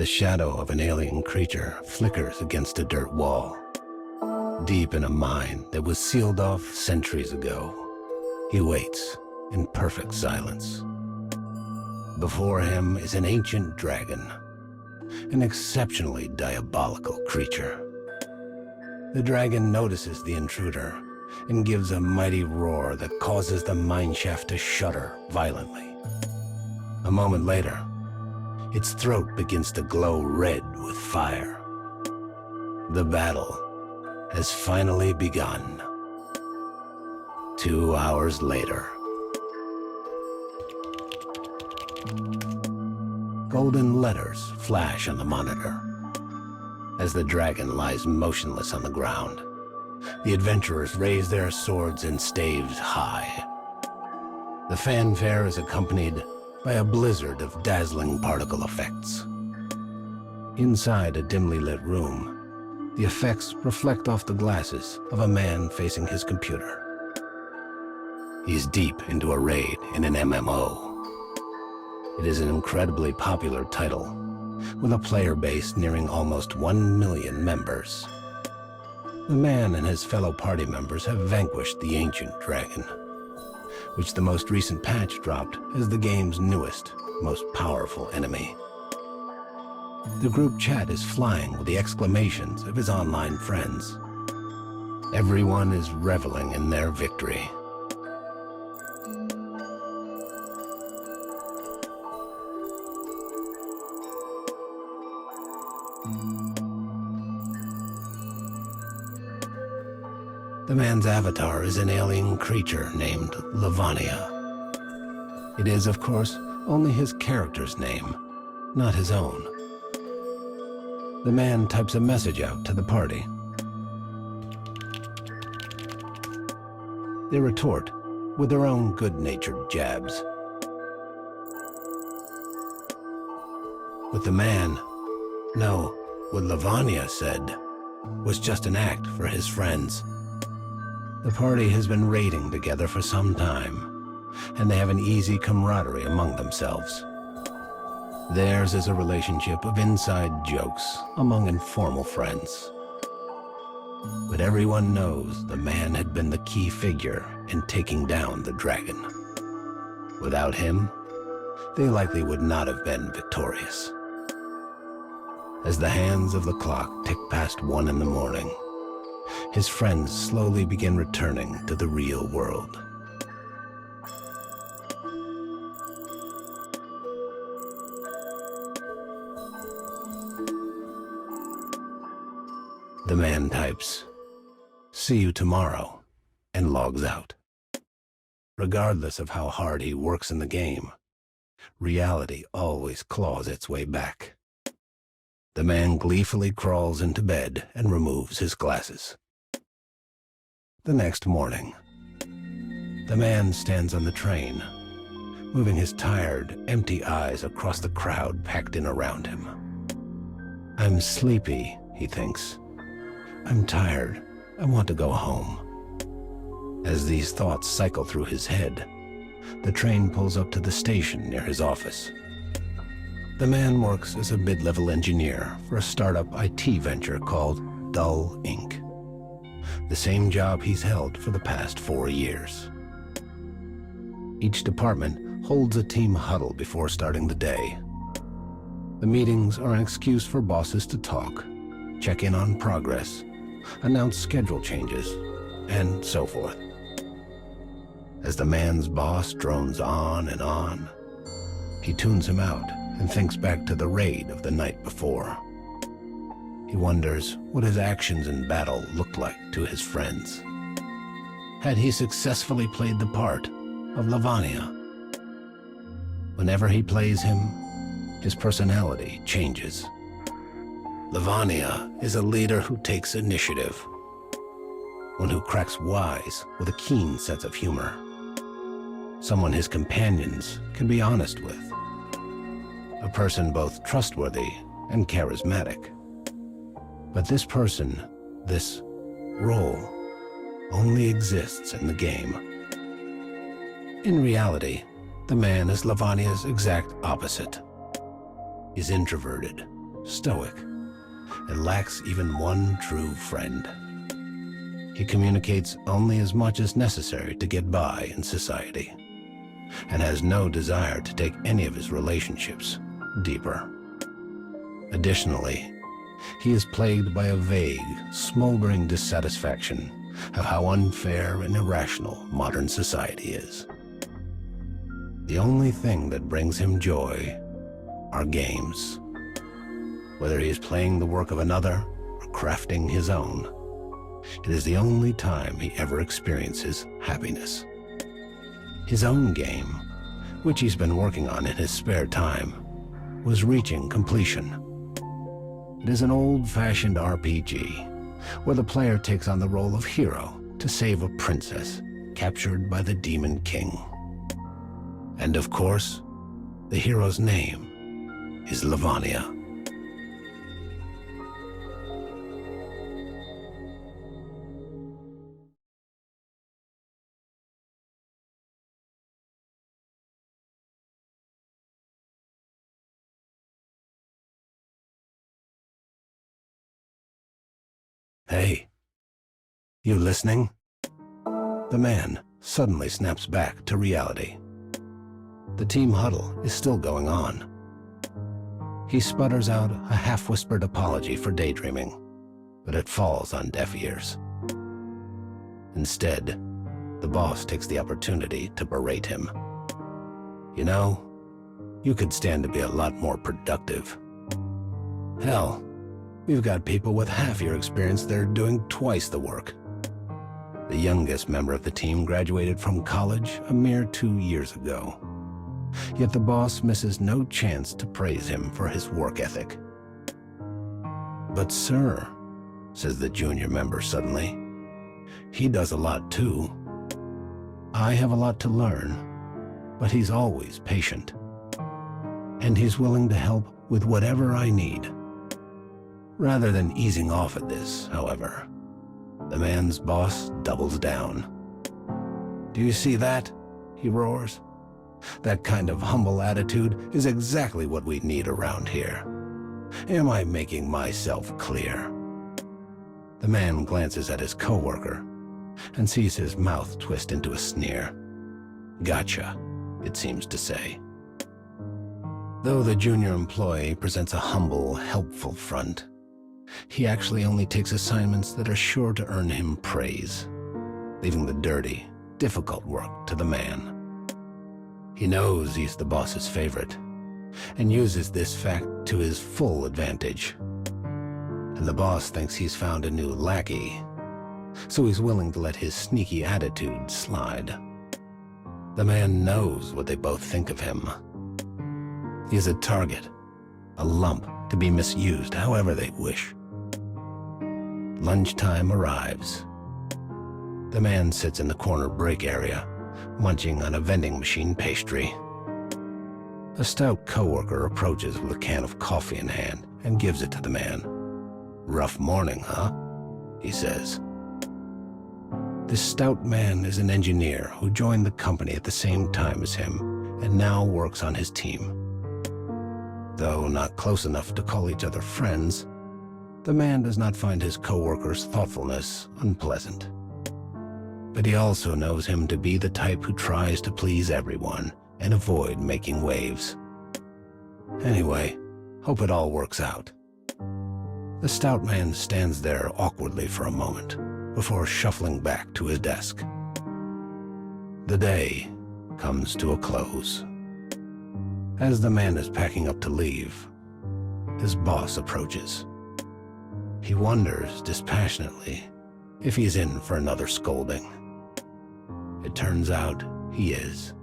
The shadow of an alien creature flickers against a dirt wall. Deep in a mine that was sealed off centuries ago, he waits in perfect silence. Before him is an ancient dragon, an exceptionally diabolical creature. The dragon notices the intruder and gives a mighty roar that causes the mineshaft to shudder violently. A moment later, its throat begins to glow red with fire. The battle has finally begun. 2 hours later. Golden letters flash on the monitor. As the dragon lies motionless on the ground, the adventurers raise their swords and staves high. The fanfare is accompanied by a blizzard of dazzling particle effects. Inside a dimly lit room, the effects reflect off the glasses of a man facing his computer. He's deep into a raid in an MMO. It is an incredibly popular title, with a player base nearing almost 1 million members. The man and his fellow party members have vanquished the ancient dragon, which the most recent patch dropped as the game's newest, most powerful enemy. The group chat is flying with the exclamations of his online friends. Everyone is reveling in their victory. The man's avatar is an alien creature named Levania. It is, of course, only his character's name, not his own. The man types a message out to the party. They retort with their own good-natured jabs. What the man, no, what Levania said, was just an act for his friends. The party has been raiding together for some time, and they have an easy camaraderie among themselves. Theirs is a relationship of inside jokes among informal friends. But everyone knows the man had been the key figure in taking down the dragon. Without him, they likely would not have been victorious. As the hands of the clock tick past 1 in the morning, his friends slowly begin returning to the real world. The man types, "See you tomorrow," and logs out. Regardless of how hard he works in the game, reality always claws its way back. The man gleefully crawls into bed and removes his glasses. The next morning, the man stands on the train, moving his tired, empty eyes across the crowd packed in around him. "I'm sleepy," he thinks. "I'm tired. I want to go home." As these thoughts cycle through his head, the train pulls up to the station near his office. The man works as a mid-level engineer for a startup IT venture called Dull Inc., the same job he's held for the past 4 years. Each department holds a team huddle before starting the day. The meetings are an excuse for bosses to talk, check in on progress, announce schedule changes, and so forth. As the man's boss drones on and on, he tunes him out and thinks back to the raid of the night before. He wonders what his actions in battle looked like to his friends. Had he successfully played the part of Levania? Whenever he plays him, his personality changes. Levania is a leader who takes initiative, one who cracks wise with a keen sense of humor, someone his companions can be honest with, a person both trustworthy and charismatic. But this person, this role, only exists in the game. In reality, the man is Levania's exact opposite. He's introverted, stoic, and lacks even one true friend. He communicates only as much as necessary to get by in society, and has no desire to take any of his relationships deeper. Additionally, he is plagued by a vague, smoldering dissatisfaction of how unfair and irrational modern society is. The only thing that brings him joy are games. Whether he is playing the work of another or crafting his own, it is the only time he ever experiences happiness. His own game, which he's been working on in his spare time, was reaching completion. It is an old-fashioned RPG, where the player takes on the role of hero to save a princess captured by the Demon King. And of course, the hero's name is Levania. Hey, you listening? The man suddenly snaps back to reality. The team huddle is still going on. He sputters out a half-whispered apology for daydreaming, but it falls on deaf ears. Instead, the boss takes the opportunity to berate him. You know, you could stand to be a lot more productive. Hell, we've got people with half your experience that are doing twice the work. The youngest member of the team graduated from college a mere 2 years ago. Yet the boss misses no chance to praise him for his work ethic. But sir, says the junior member suddenly, he does a lot too. I have a lot to learn, but he's always patient. And he's willing to help with whatever I need. Rather than easing off at this, however, the man's boss doubles down. Do you see that? He roars. That kind of humble attitude is exactly what we need around here. Am I making myself clear? The man glances at his coworker and sees his mouth twist into a sneer. Gotcha, it seems to say. Though the junior employee presents a humble, helpful front, he actually only takes assignments that are sure to earn him praise, leaving the dirty, difficult work to the man. He knows he's the boss's favorite, and uses this fact to his full advantage. And the boss thinks he's found a new lackey, so he's willing to let his sneaky attitude slide. The man knows what they both think of him. He's a target, a lump to be misused however they wish. Lunchtime arrives. The man sits in the corner break area, munching on a vending machine pastry. A stout coworker approaches with a can of coffee in hand and gives it to the man. Rough morning, huh? He says. This stout man is an engineer who joined the company at the same time as him and now works on his team. Though not close enough to call each other friends, the man does not find his coworker's thoughtfulness unpleasant. But he also knows him to be the type who tries to please everyone and avoid making waves. Anyway, hope it all works out. The stout man stands there awkwardly for a moment before shuffling back to his desk. The day comes to a close. As the man is packing up to leave, his boss approaches. He wonders dispassionately if he's in for another scolding. It turns out he is.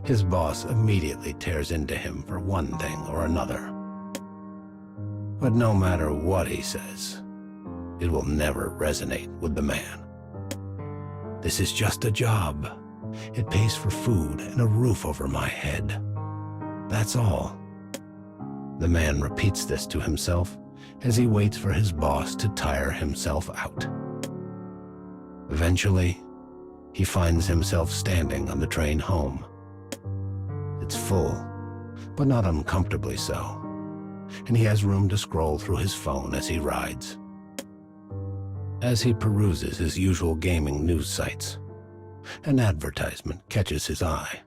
His boss immediately tears into him for one thing or another. But no matter what he says, it will never resonate with the man. This is just a job. It pays for food and a roof over my head. That's all. The man repeats this to himself as he waits for his boss to tire himself out. Eventually, he finds himself standing on the train home. It's full, but not uncomfortably so, and he has room to scroll through his phone as he rides. As he peruses his usual gaming news sites, an advertisement catches his eye.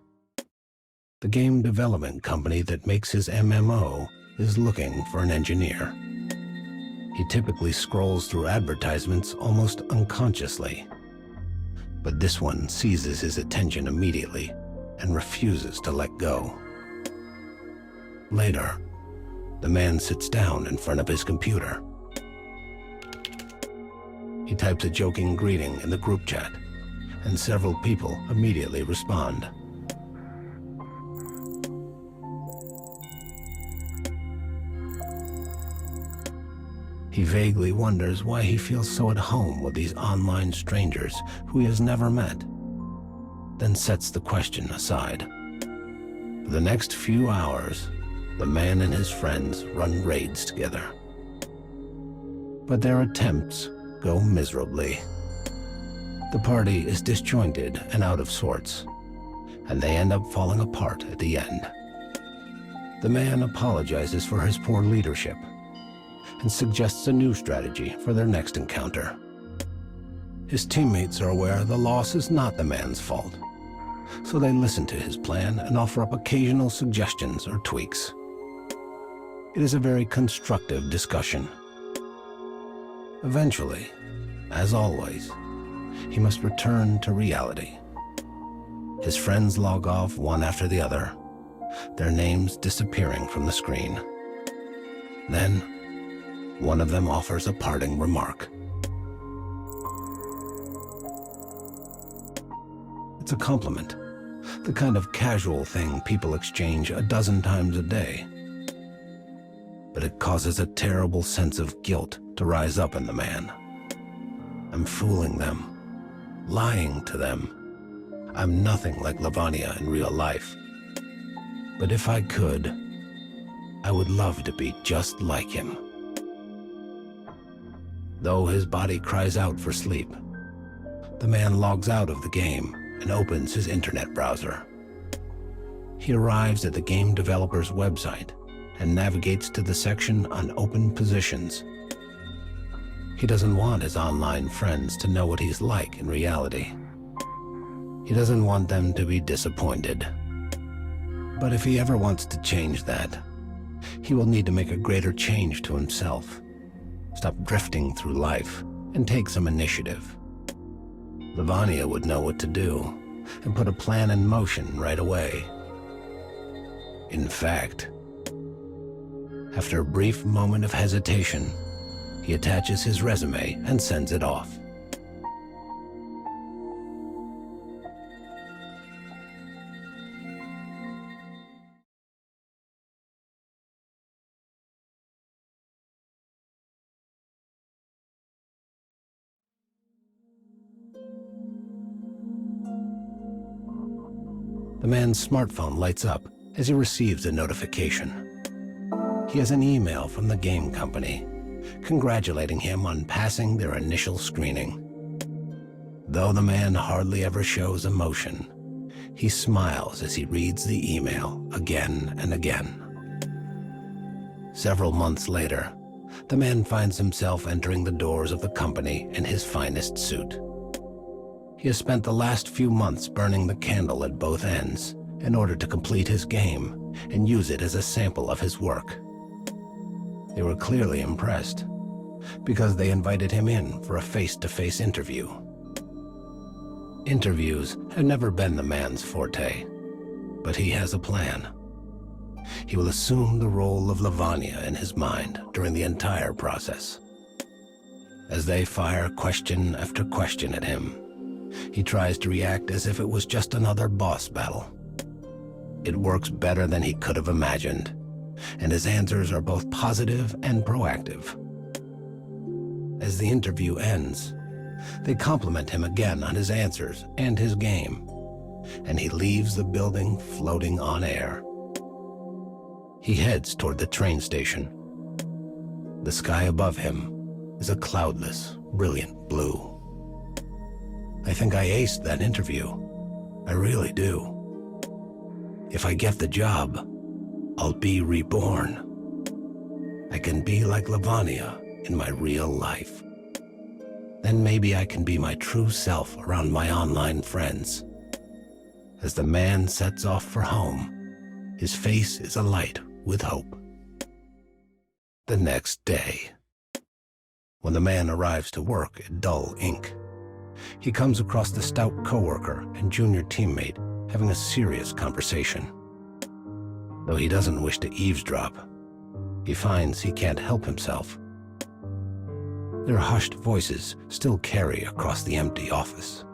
The game development company that makes his MMO is looking for an engineer. He typically scrolls through advertisements almost unconsciously, but this one seizes his attention immediately and refuses to let go. Later, the man sits down in front of his computer. He types a joking greeting in the group chat, and several people immediately respond. He vaguely wonders why he feels so at home with these online strangers who he has never met, then sets the question aside. For the next few hours, the man and his friends run raids together. But their attempts go miserably. The party is disjointed and out of sorts, and they end up falling apart at the end. The man apologizes for his poor leadership and suggests a new strategy for their next encounter. His teammates are aware the loss is not the man's fault, so they listen to his plan and offer up occasional suggestions or tweaks. It is a very constructive discussion. Eventually, as always, he must return to reality. His friends log off one after the other, their names disappearing from the screen. Then, one of them offers a parting remark. It's a compliment, the kind of casual thing people exchange a dozen times a day. But it causes a terrible sense of guilt to rise up in the man. I'm fooling them, lying to them. I'm nothing like Levania in real life. But if I could, I would love to be just like him. Though his body cries out for sleep, the man logs out of the game and opens his internet browser. He arrives at the game developer's website and navigates to the section on open positions. He doesn't want his online friends to know what he's like in reality. He doesn't want them to be disappointed. But if he ever wants to change that, he will need to make a greater change to himself. Stop drifting through life and take some initiative. Levania would know what to do and put a plan in motion right away. In fact, after a brief moment of hesitation, he attaches his resume and sends it off. The man's smartphone lights up as he receives a notification. He has an email from the game company, congratulating him on passing their initial screening. Though the man hardly ever shows emotion, he smiles as he reads the email again and again. Several months later, the man finds himself entering the doors of the company in his finest suit. He has spent the last few months burning the candle at both ends in order to complete his game and use it as a sample of his work. They were clearly impressed, because they invited him in for a face-to-face interview. Interviews have never been the man's forte, but he has a plan. He will assume the role of Levania in his mind during the entire process. As they fire question after question at him, he tries to react as if it was just another boss battle. It works better than he could have imagined, and his answers are both positive and proactive. As the interview ends, they compliment him again on his answers and his game, and he leaves the building floating on air. He heads toward the train station. The sky above him is a cloudless, brilliant blue. I think I aced that interview. I really do. If I get the job, I'll be reborn. I can be like Levania in my real life. Then maybe I can be my true self around my online friends. As the man sets off for home, his face is alight with hope. The next day, when the man arrives to work at Dull Inc., he comes across the stout coworker and junior teammate having a serious conversation. Though he doesn't wish to eavesdrop, he finds he can't help himself. Their hushed voices still carry across the empty office.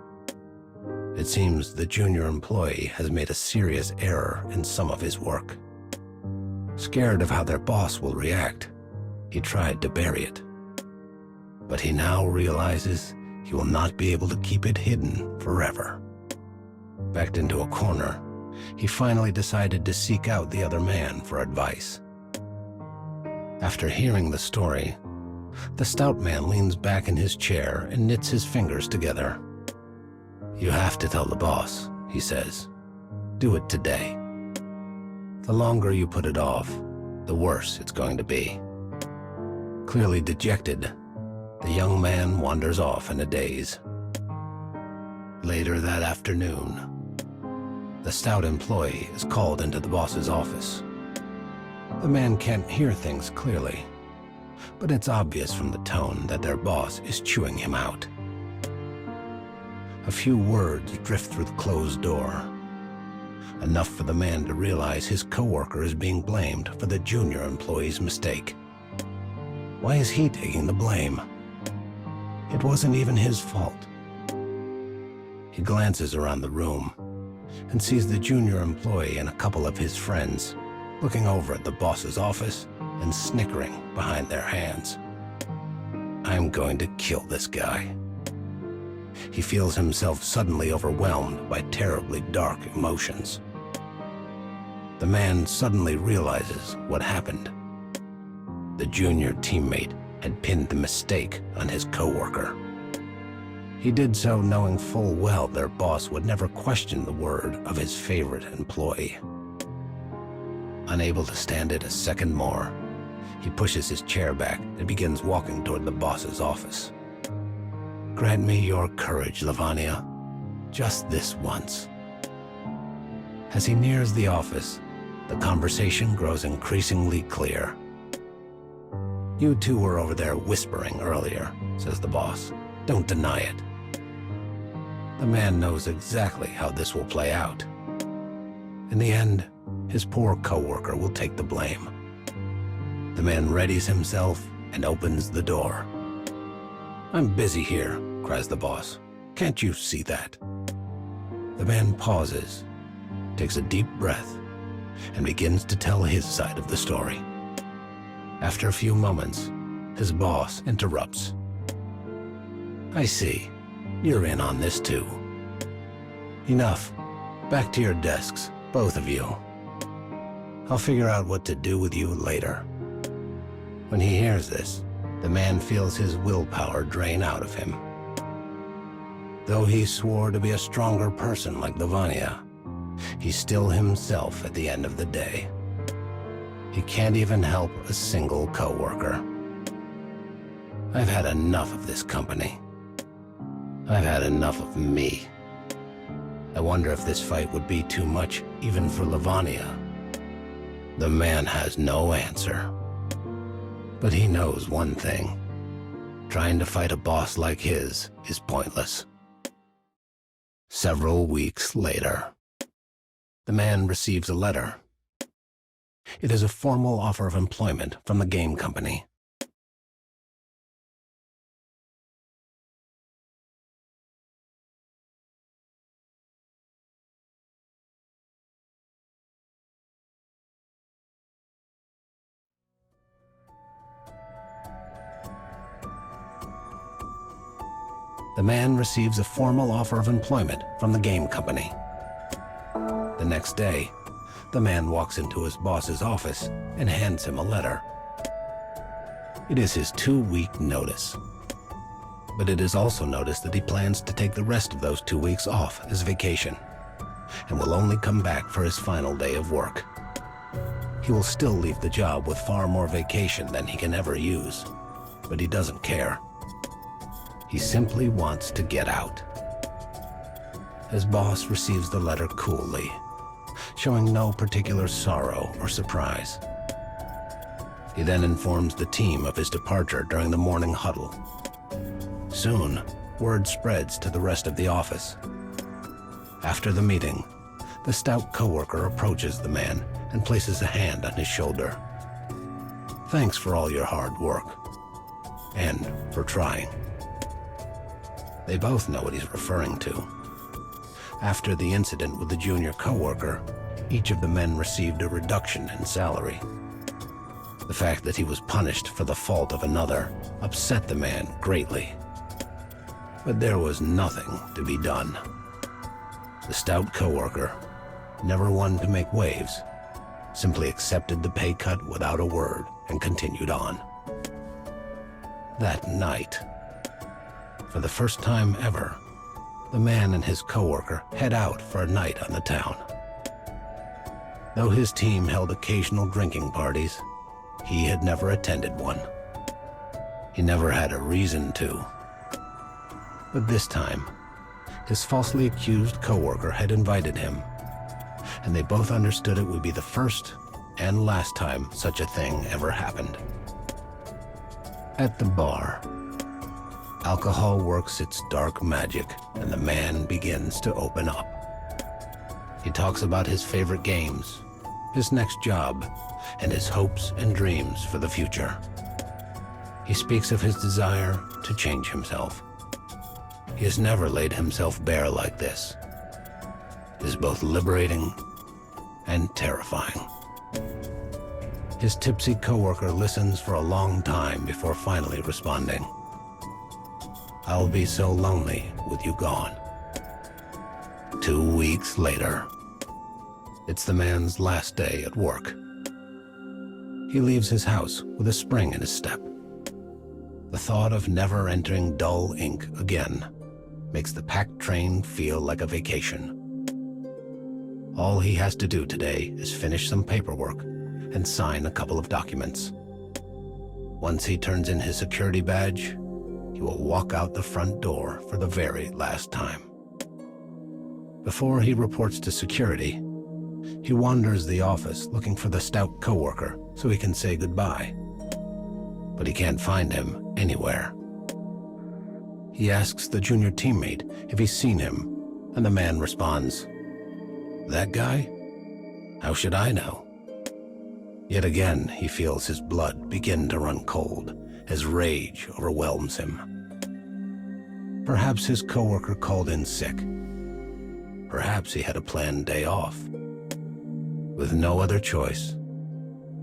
It seems the junior employee has made a serious error in some of his work. Scared of how their boss will react, he tried to bury it. But he now realizes he will not be able to keep it hidden forever. Backed into a corner, he finally decided to seek out the other man for advice. After hearing the story, the stout man leans back in his chair and knits his fingers together. "You have to tell the boss," he says. "Do it today. The longer you put it off, the worse it's going to be." Clearly dejected, the young man wanders off in a daze. Later that afternoon, the stout employee is called into the boss's office. The man can't hear things clearly, but it's obvious from the tone that their boss is chewing him out. A few words drift through the closed door, enough for the man to realize his coworker is being blamed for the junior employee's mistake. Why is he taking the blame? It wasn't even his fault. He glances around the room and sees the junior employee and a couple of his friends looking over at the boss's office and snickering behind their hands. "I'm going to kill this guy." He feels himself suddenly overwhelmed by terribly dark emotions. The man suddenly realizes what happened. The junior teammate had pinned the mistake on his coworker. He did so knowing full well their boss would never question the word of his favorite employee. Unable to stand it a second more, he pushes his chair back and begins walking toward the boss's office. "Grant me your courage, Levania. Just this once." As he nears the office, the conversation grows increasingly clear. "You two were over there whispering earlier," says the boss. "Don't deny it." The man knows exactly how this will play out. In the end, his poor coworker will take the blame. The man readies himself and opens the door. "I'm busy here," cries the boss. "Can't you see that?" The man pauses, takes a deep breath, and begins to tell his side of the story. After a few moments, his boss interrupts. "I see. You're in on this too. Enough. Back to your desks, both of you. I'll figure out what to do with you later." When he hears this, the man feels his willpower drain out of him. Though he swore to be a stronger person like Levania, he's still himself at the end of the day. He can't even help a single coworker. "I've had enough of this company. I've had enough of me." I wonder if this fight would be too much even for Levania. The man has no answer. But he knows one thing. Trying to fight a boss like his is pointless. Several weeks later, the man receives a letter. It is a formal offer of employment from the game company. The man receives a formal offer of employment from the game company. The next day, the man walks into his boss's office and hands him a letter. It is his 2-week notice. But it is also noticed that he plans to take the rest of those 2 weeks off as vacation, and will only come back for his final day of work. He will still leave the job with far more vacation than he can ever use, but he doesn't care. He simply wants to get out. His boss receives the letter coolly, showing no particular sorrow or surprise. He then informs the team of his departure during the morning huddle. Soon, word spreads to the rest of the office. After the meeting, the stout coworker approaches the man and places a hand on his shoulder. Thanks for all your hard work, and for trying. They both know what he's referring to. After the incident with the junior coworker, each of the men received a reduction in salary. The fact that he was punished for the fault of another upset the man greatly. But there was nothing to be done. The stout coworker, never one to make waves, simply accepted the pay cut without a word and continued on. That night, for the first time ever, the man and his coworker head out for a night on the town. Though his team held occasional drinking parties, he had never attended one. He never had a reason to. But this time, his falsely accused coworker had invited him, and they both understood it would be the first and last time such a thing ever happened. At the bar, alcohol works its dark magic, and the man begins to open up. He talks about his favorite games, his next job, and his hopes and dreams for the future. He speaks of his desire to change himself. He has never laid himself bare like this. It is both liberating and terrifying. His tipsy coworker listens for a long time before finally responding. I'll be so lonely with you gone. 2 weeks later, it's the man's last day at work. He leaves his house with a spring in his step. The thought of never entering dull ink again makes the packed train feel like a vacation. All he has to do today is finish some paperwork and sign a couple of documents. Once he turns in his security badge, he will walk out the front door for the very last time. Before he reports to security, he wanders the office looking for the stout coworker so he can say goodbye. But he can't find him anywhere. He asks the junior teammate if he's seen him, and the man responds, "That guy? How should I know?" Yet again, he feels his blood begin to run cold as rage overwhelms him. Perhaps his coworker called in sick. Perhaps he had a planned day off. With no other choice,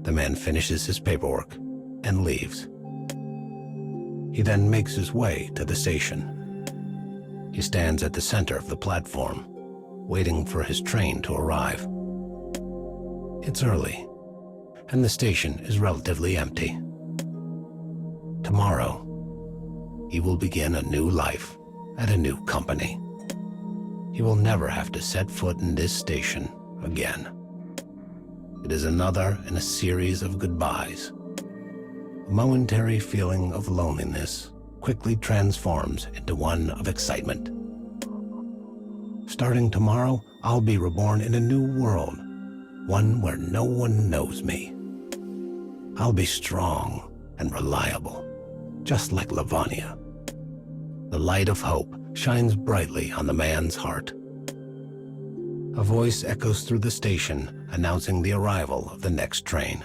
the man finishes his paperwork and leaves. He then makes his way to the station. He stands at the center of the platform, waiting for his train to arrive. It's early, and the station is relatively empty. Tomorrow, he will begin a new life at a new company. He will never have to set foot in this station again. It is another in a series of goodbyes. A momentary feeling of loneliness quickly transforms into one of excitement. Starting tomorrow, I'll be reborn in a new world, one where no one knows me. I'll be strong and reliable, just like Levania. The light of hope shines brightly on the man's heart. A voice echoes through the station, announcing the arrival of the next train.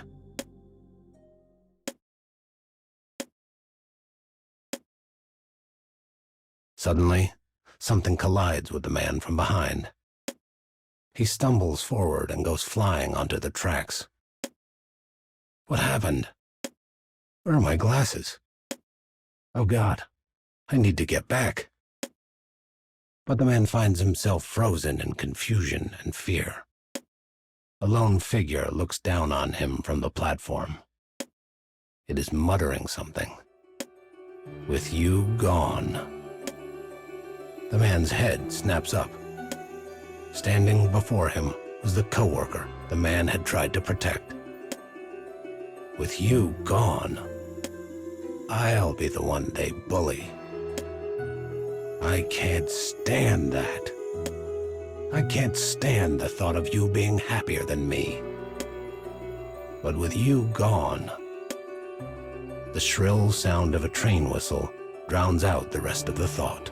Suddenly, something collides with the man from behind. He stumbles forward and goes flying onto the tracks. What happened? Where are my glasses? Oh God, I need to get back. But the man finds himself frozen in confusion and fear. A lone figure looks down on him from the platform. It is muttering something. With you gone. The man's head snaps up. Standing before him was the coworker the man had tried to protect. With you gone, I'll be the one they bully. I can't stand that. I can't stand the thought of you being happier than me. But with you gone, the shrill sound of a train whistle drowns out the rest of the thought.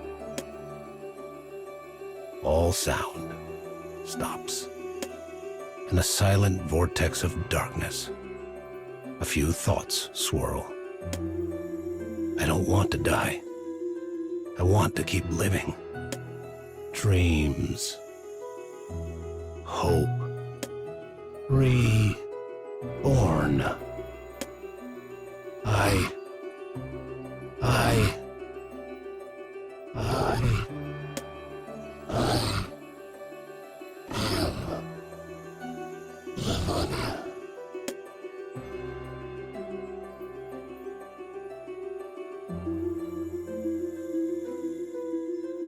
All sound stops, and a silent vortex of darkness. A few thoughts swirl. I don't want to die. I want to keep living. Dreams. Hope. Reborn. I am Levania.